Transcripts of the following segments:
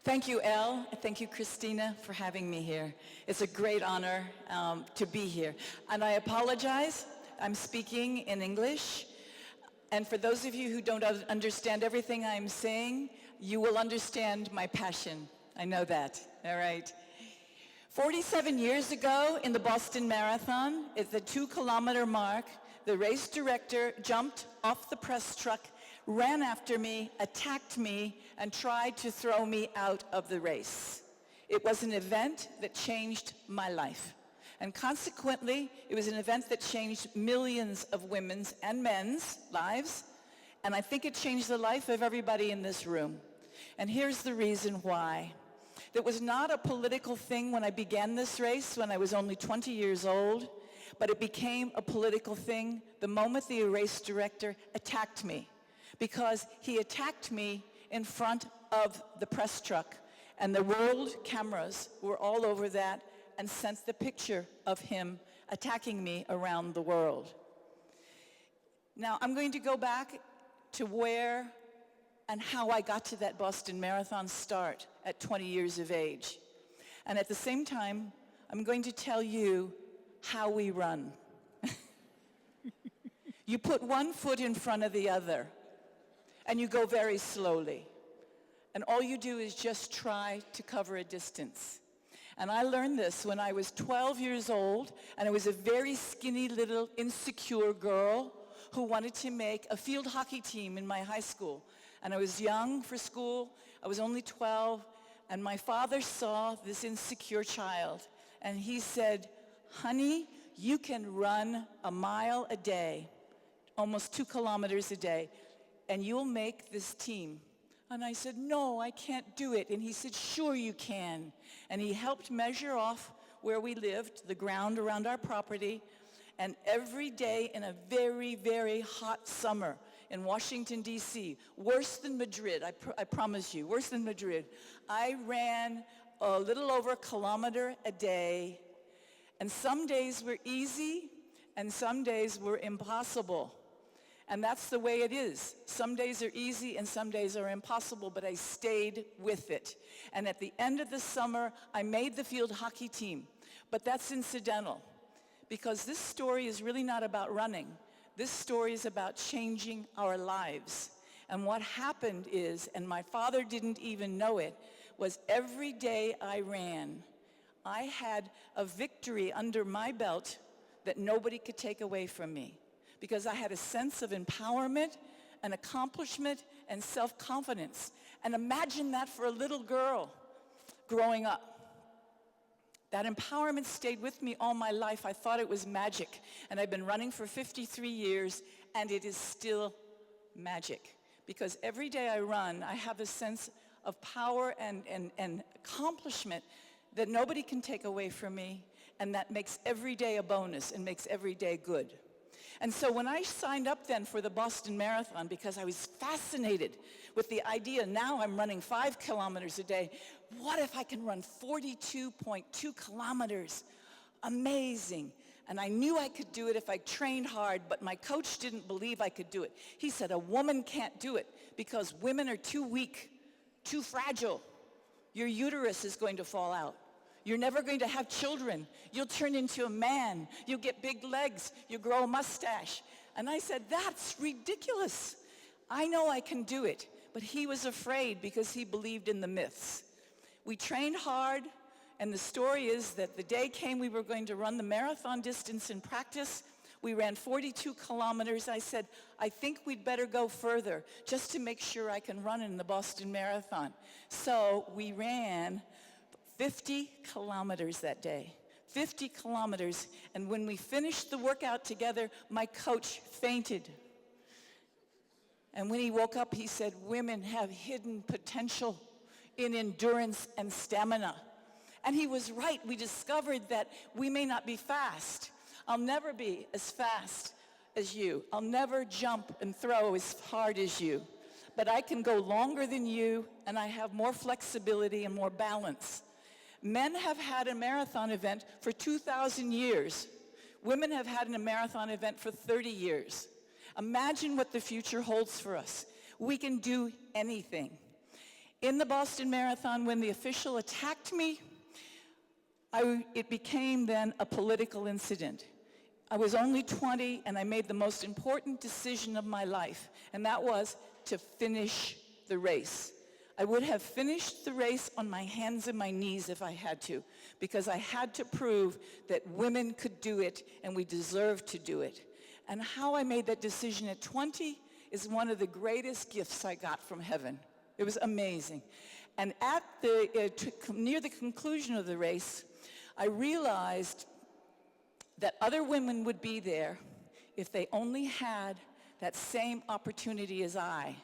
Thank you, Elle. Thank you, Christina, for having me here. It's a great honor to be here. And I apologize, I'm speaking in English. And for those of you who don't understand everything I'm saying, you will understand my passion. I know that, all right? 47 years ago in the Boston Marathon, at the 2-kilometer mark, the race director jumped off the press truck, ran after me, attacked me, and tried to throw me out of the race. It was an event that changed my life. And consequently, it was an event that changed millions of women's and men's lives. And I think it changed the life of everybody in this room. And here's the reason why. It was not a political thing when I began this race, when I was only 20 years old, but it became a political thing the moment the race director attacked me, because he attacked me in front of the press truck, and the world cameras were all over that and sent the picture of him attacking me around the world. Now, I'm going to go back to where and how I got to that Boston Marathon start at 20 years of age. And at the same time, I'm going to tell you how we run. You put one foot in front of the other, and you go very slowly. And all you do is just try to cover a distance. And I learned this when I was 12 years old, and I was a very skinny little insecure girl who wanted to make a field hockey team in my high school. And I was young for school, I was only 12, and my father saw this insecure child, and he said, "Honey, you can run a mile a day, almost 2 kilometers a day, and you'll make this team." And I said, "No, I can't do it." And he said, "Sure you can." And he helped measure off where we lived, the ground around our property. And every day in a very, very hot summer in Washington, D.C., worse than Madrid, I promise you, worse than Madrid, I ran a little over a kilometer a day. And some days were easy, and some days were impossible. And that's the way it is. Some days are easy and some days are impossible, but I stayed with it. And at the end of the summer, I made the field hockey team. But that's incidental, because this story is really not about running. This story is about changing our lives. And what happened is, and my father didn't even know it, was every day I ran, I had a victory under my belt that nobody could take away from me, because I had a sense of empowerment and accomplishment and self-confidence. And imagine that for a little girl growing up. That empowerment stayed with me all my life. I thought it was magic. And I've been running for 53 years, and it is still magic. Because every day I run, I have a sense of power and accomplishment that nobody can take away from me, and that makes every day a bonus and makes every day good. And so when I signed up then for the Boston Marathon, because I was fascinated with the idea, now I'm running 5 kilometers a day, what if I can run 42.2 kilometers? Amazing. And I knew I could do it if I trained hard, but my coach didn't believe I could do it. He said, "A woman can't do it because women are too weak, too fragile. Your uterus is going to fall out. You're never going to have children. You'll turn into a man. You'll get big legs. You'll grow a mustache." And I said, "That's ridiculous. I know I can do it." But he was afraid because he believed in the myths. We trained hard, and the story is that the day came we were going to run the marathon distance in practice. We ran 42 kilometers. I said, "I think we'd better go further just to make sure I can run in the Boston Marathon." So we ran 50 kilometers that day, 50 kilometers. And when we finished the workout together, my coach fainted. And when he woke up, he said, "Women have hidden potential in endurance and stamina." And he was right. We discovered that we may not be fast. I'll never be as fast as you. I'll never jump and throw as hard as you. But I can go longer than you, and I have more flexibility and more balance. Men have had a marathon event for 2,000 years. Women have had a marathon event for 30 years. Imagine what the future holds for us. We can do anything. In the Boston Marathon, when the official attacked me, it became then a political incident. I was only 20, and I made the most important decision of my life, and that was to finish the race. I would have finished the race on my hands and my knees if I had to, because I had to prove that women could do it, and we deserved to do it. And how I made that decision at 20 is one of the greatest gifts I got from heaven. It was amazing. And at near the conclusion of the race, I realized that other women would be there if they only had that same opportunity as I.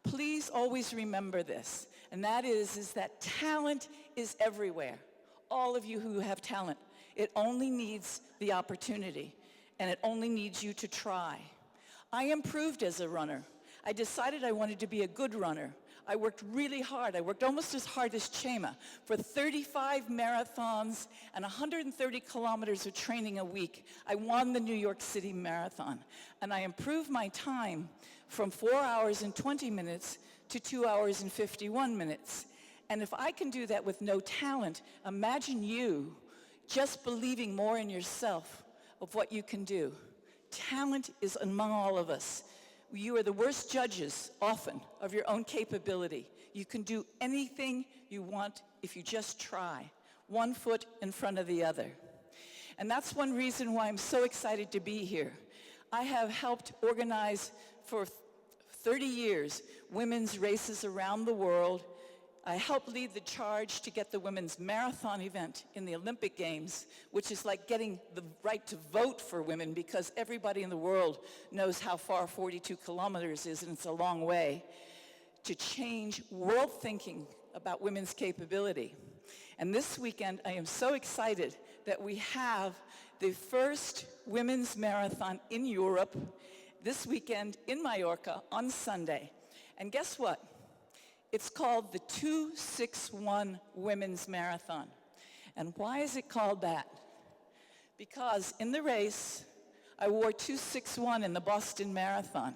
Please always remember this, and that is that talent is everywhere. All of you who have talent, it only needs the opportunity, and it only needs you to try. I improved as a runner. I decided I wanted to be a good runner. I worked really hard. I worked almost as hard as Chema for 35 marathons and 130 kilometers of training a week. I won the New York City Marathon, and I improved my time from 4 hours and 20 minutes to 2 hours and 51 minutes. And if I can do that with no talent, imagine you just believing more in yourself of what you can do. Talent is among all of us. You are the worst judges, often, of your own capability. You can do anything you want if you just try, one foot in front of the other. And that's one reason why I'm so excited to be here. I have helped organize for 30 years women's races around the world. I helped lead the charge to get the women's marathon event in the Olympic Games, which is like getting the right to vote for women, because everybody in the world knows how far 42 kilometers is, and it's a long way, to change world thinking about women's capability. And this weekend, I am so excited that we have the first women's marathon in Europe this weekend in Mallorca on Sunday. And guess what? It's called the 261 Women's Marathon. And why is it called that? Because in the race, I wore 261 in the Boston Marathon.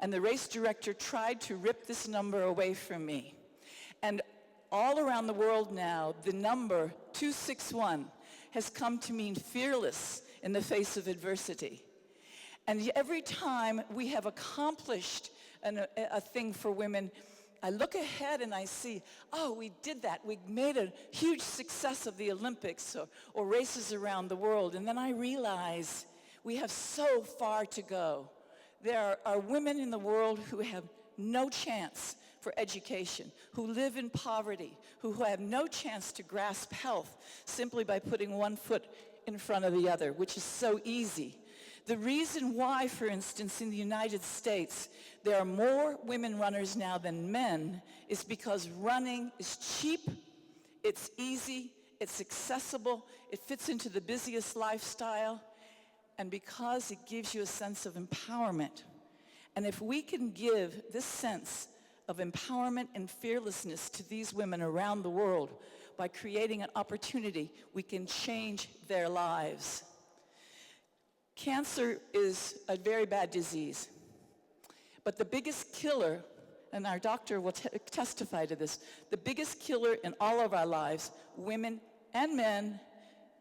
And the race director tried to rip this number away from me. And all around the world now, the number 261 has come to mean fearless in the face of adversity. And every time we have accomplished a thing for women, I look ahead and I see, oh, we did that. We made a huge success of the Olympics or races around the world. And then I realize we have so far to go. There are women in the world who have no chance for education, who live in poverty, who have no chance to grasp health simply by putting one foot in front of the other, which is so easy. The reason why, for instance, in the United States, there are more women runners now than men is because running is cheap, it's easy, it's accessible, it fits into the busiest lifestyle, and because it gives you a sense of empowerment. And if we can give this sense of empowerment and fearlessness to these women around the world by creating an opportunity, we can change their lives. Cancer is a very bad disease, but the biggest killer, and our doctor will testify to this, the biggest killer in all of our lives, women and men,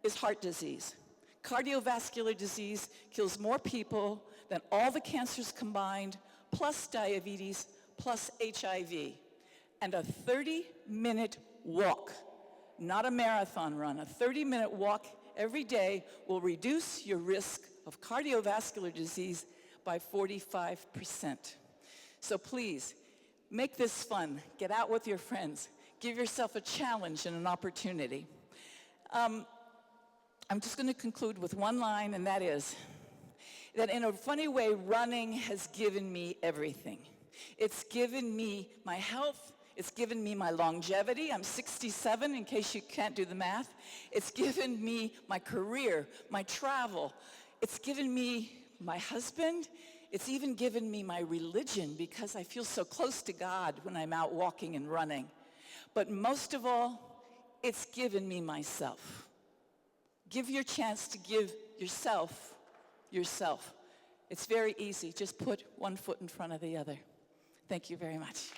is heart disease. Cardiovascular disease kills more people than all the cancers combined, plus diabetes, plus HIV. And a 30-minute walk, not a marathon run, a 30-minute walk every day will reduce your risk of cardiovascular disease by 45%. So please, make this fun. Get out with your friends. Give yourself a challenge and an opportunity. I'm just going to conclude with one line, and that is that in a funny way, running has given me everything. It's given me my health. It's given me my longevity. I'm 67, in case you can't do the math. It's given me my career, my travel. It's given me my husband. It's even given me my religion, because I feel so close to God when I'm out walking and running. But most of all, it's given me myself. Give your chance to give yourself. It's very easy. Just put one foot in front of the other. Thank you very much.